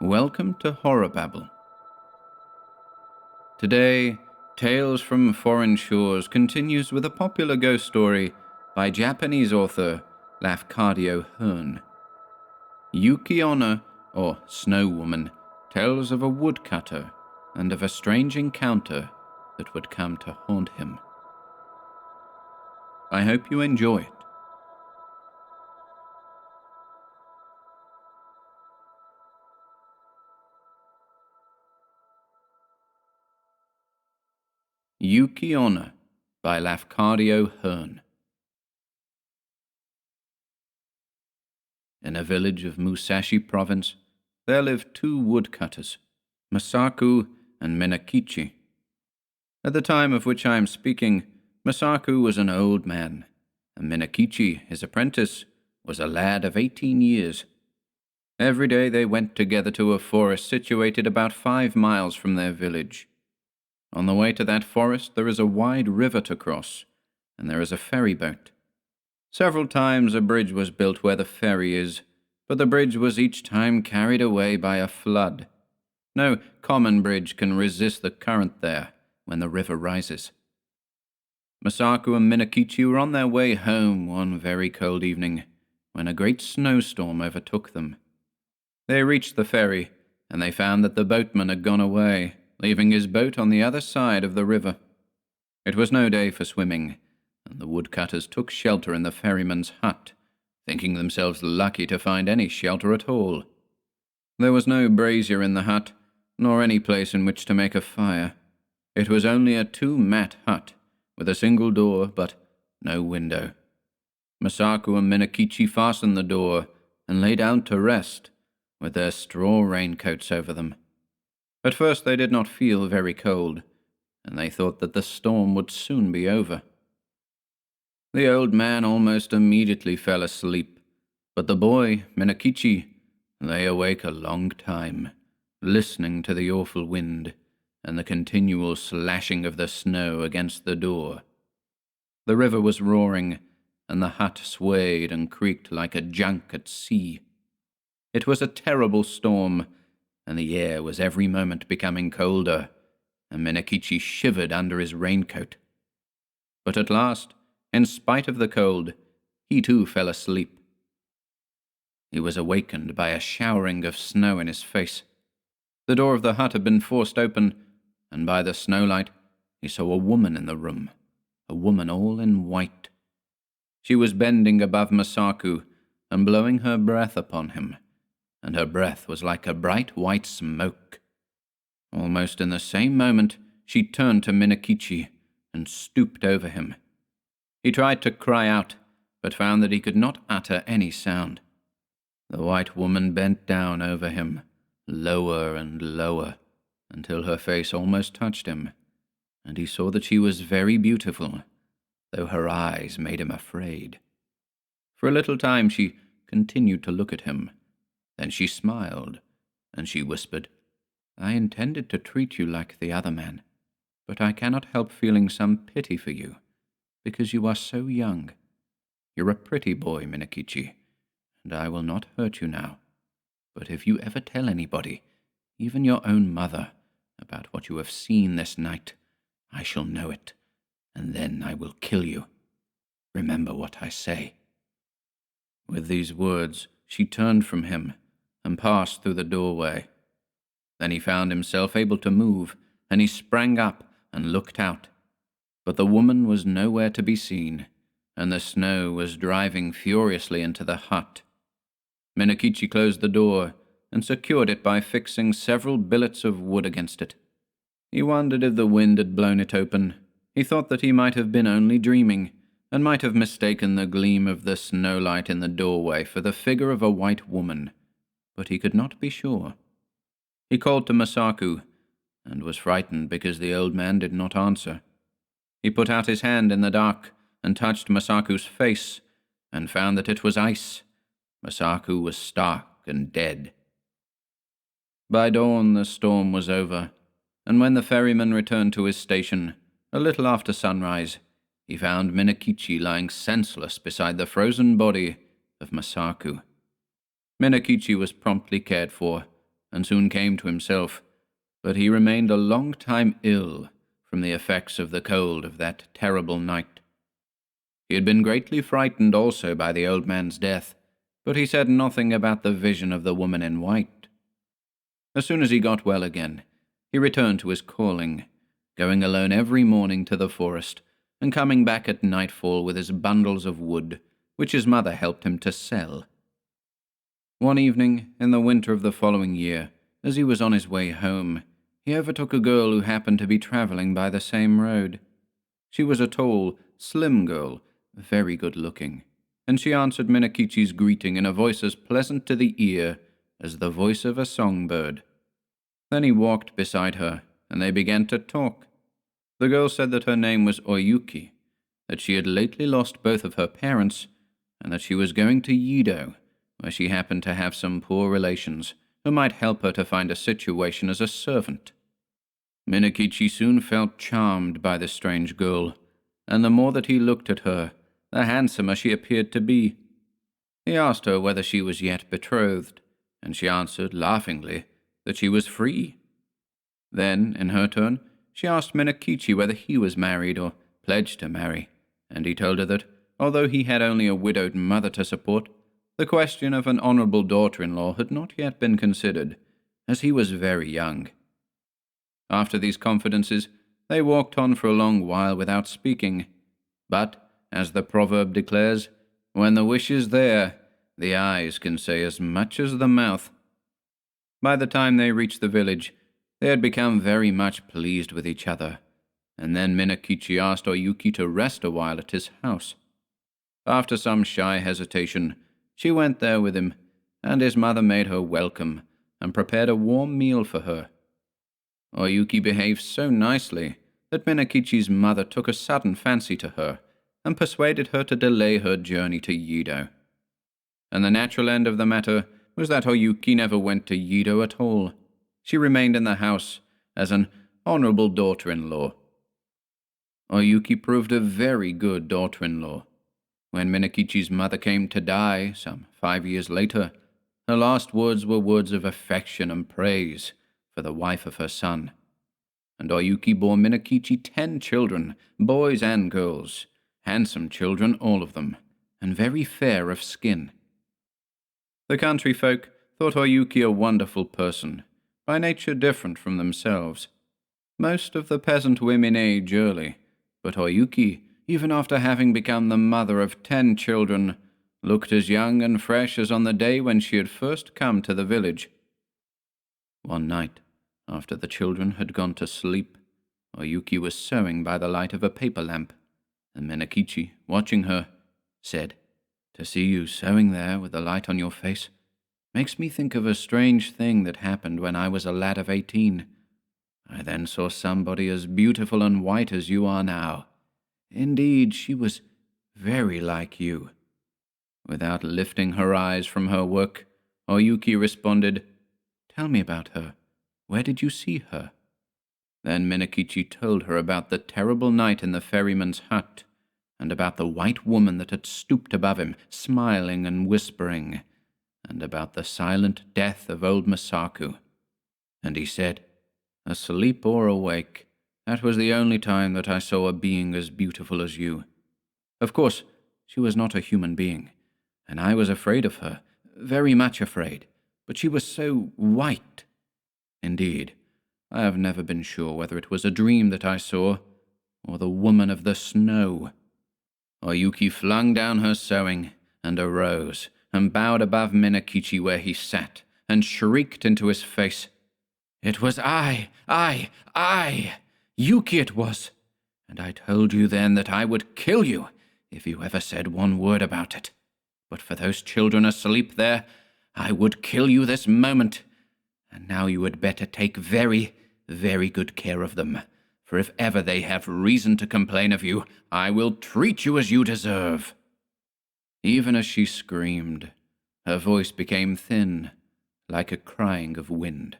Welcome to HorrorBabble. Today, Tales from Foreign Shores continues with a popular ghost story by Japanese author Lafcadio Hearn. Yuki-onna, or Snow Woman, tells of a woodcutter and of a strange encounter that would come to haunt him. I hope you enjoy it. Yuki-onna by Lafcadio Hearn. In a village of Musashi Province, there lived two woodcutters, Masaku and Minakichi. At the time of which I am speaking, Masaku was an old man, and Minakichi, his apprentice, was a lad of 18 years. Every day they went together to a forest situated about 5 miles from their village. On the way to that forest there is a wide river to cross, and there is a ferry boat. Several times a bridge was built where the ferry is, but the bridge was each time carried away by a flood. No common bridge can resist the current there when the river rises. Masaku and Minakichi were on their way home one very cold evening when a great snowstorm overtook them. They reached the ferry, and they found that the boatman had gone away, leaving his boat on the other side of the river. It was no day for swimming, and the woodcutters took shelter in the ferryman's hut, thinking themselves lucky to find any shelter at all. There was no brazier in the hut, nor any place in which to make a fire. It was only a 2-mat hut, with a single door, but no window. Masaku and Minakichi fastened the door, and lay down to rest, with their straw raincoats over them. At first they did not feel very cold, and they thought that the storm would soon be over. The old man almost immediately fell asleep, but the boy, Minakichi, lay awake a long time, listening to the awful wind and the continual slashing of the snow against the door. The river was roaring, and the hut swayed and creaked like a junk at sea. It was a terrible storm, and the air was every moment becoming colder, and Minakichi shivered under his raincoat. But at last, in spite of the cold, he too fell asleep. He was awakened by a showering of snow in his face. The door of the hut had been forced open, and by the snowlight he saw a woman in the room, a woman all in white. She was bending above Masaku and blowing her breath upon him, and her breath was like a bright white smoke. Almost in the same moment she turned to Minakichi and stooped over him. He tried to cry out, but found that he could not utter any sound. The white woman bent down over him, lower and lower, until her face almost touched him, and he saw that she was very beautiful, though her eyes made him afraid. For a little time she continued to look at him. Then she smiled, and she whispered, "I intended to treat you like the other man, but I cannot help feeling some pity for you, because you are so young. You're a pretty boy, Minakichi, and I will not hurt you now. But if you ever tell anybody, even your own mother, about what you have seen this night, I shall know it, and then I will kill you. Remember what I say." With these words, she turned from him and passed through the doorway. Then he found himself able to move, and he sprang up and looked out. But the woman was nowhere to be seen, and the snow was driving furiously into the hut. Minakichi closed the door and secured it by fixing several billets of wood against it. He wondered if the wind had blown it open. He thought that he might have been only dreaming, and might have mistaken the gleam of the snowlight in the doorway for the figure of a white woman, but he could not be sure. He called to Masaku, and was frightened because the old man did not answer. He put out his hand in the dark and touched Masaku's face, and found that it was ice. Masaku was stark and dead. By dawn the storm was over, and when the ferryman returned to his station, a little after sunrise, he found Minakichi lying senseless beside the frozen body of Masaku. Minakichi was promptly cared for, and soon came to himself, but he remained a long time ill from the effects of the cold of that terrible night. He had been greatly frightened also by the old man's death, but he said nothing about the vision of the woman in white. As soon as he got well again, he returned to his calling, going alone every morning to the forest, and coming back at nightfall with his bundles of wood, which his mother helped him to sell. One evening, in the winter of the following year, as he was on his way home, he overtook a girl who happened to be travelling by the same road. She was a tall, slim girl, very good-looking, and she answered Minakichi's greeting in a voice as pleasant to the ear as the voice of a songbird. Then he walked beside her, and they began to talk. The girl said that her name was Oyuki, that she had lately lost both of her parents, and that she was going to Yedo, where she happened to have some poor relations who might help her to find a situation as a servant. Minakichi soon felt charmed by the strange girl, and the more that he looked at her, the handsomer she appeared to be. He asked her whether she was yet betrothed, and she answered, laughingly, that she was free. Then, in her turn, she asked Minakichi whether he was married or pledged to marry, and he told her that, although he had only a widowed mother to support, the question of an honourable daughter-in-law had not yet been considered, as he was very young. After these confidences, they walked on for a long while without speaking, but, as the proverb declares, when the wish is there, the eyes can say as much as the mouth. By the time they reached the village, they had become very much pleased with each other, and then Minakichi asked Oyuki to rest a while at his house. After some shy hesitation, she went there with him, and his mother made her welcome and prepared a warm meal for her. Oyuki behaved so nicely that Minakichi's mother took a sudden fancy to her and persuaded her to delay her journey to Yedo. And the natural end of the matter was that Oyuki never went to Yedo at all. She remained in the house as an honourable daughter-in-law. Oyuki proved a very good daughter-in-law. When Minakichi's mother came to die, some 5 years later, her last words were words of affection and praise for the wife of her son. And Oyuki bore Minakichi 10 children, boys and girls, handsome children, all of them, and very fair of skin. The country folk thought Oyuki a wonderful person, by nature different from themselves. Most of the peasant women age early, but Oyuki, even after having become the mother of 10 children, looked as young and fresh as on the day when she had first come to the village. One night, after the children had gone to sleep, Oyuki was sewing by the light of a paper lamp, and Minakichi, watching her, said, "To see you sewing there with the light on your face makes me think of a strange thing that happened when I was a lad of 18. I then saw somebody as beautiful and white as you are now. Indeed, she was very like you." Without lifting her eyes from her work, Oyuki responded, "Tell me about her. Where did you see her?" Then Minakichi told her about the terrible night in the ferryman's hut, and about the white woman that had stooped above him, smiling and whispering, and about the silent death of old Masaku. And he said, "Asleep or awake, that was the only time that I saw a being as beautiful as you. Of course, she was not a human being, and I was afraid of her, very much afraid, but she was so white. Indeed, I have never been sure whether it was a dream that I saw, or the woman of the snow." Oyuki flung down her sewing, and arose, and bowed above Minakichi where he sat, and shrieked into his face, "It was I, Yuki it was, and I told you then that I would kill you if you ever said one word about it. But for those children asleep there, I would kill you this moment, and now you had better take very, very good care of them, for if ever they have reason to complain of you, I will treat you as you deserve." Even as she screamed, her voice became thin, like a crying of wind.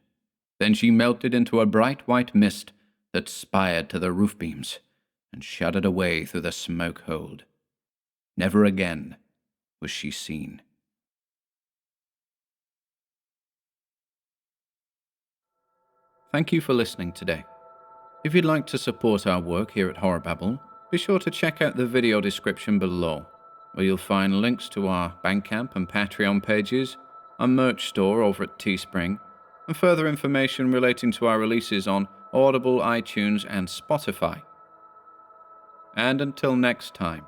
Then she melted into a bright white mist that spired to the roof beams, and shuddered away through the smoke hold. Never again was she seen. Thank you for listening today. If you'd like to support our work here at HorrorBabble, be sure to check out the video description below, where you'll find links to our Bandcamp and Patreon pages, our merch store over at Teespring, and further information relating to our releases on Audible, iTunes, and Spotify. And until next time,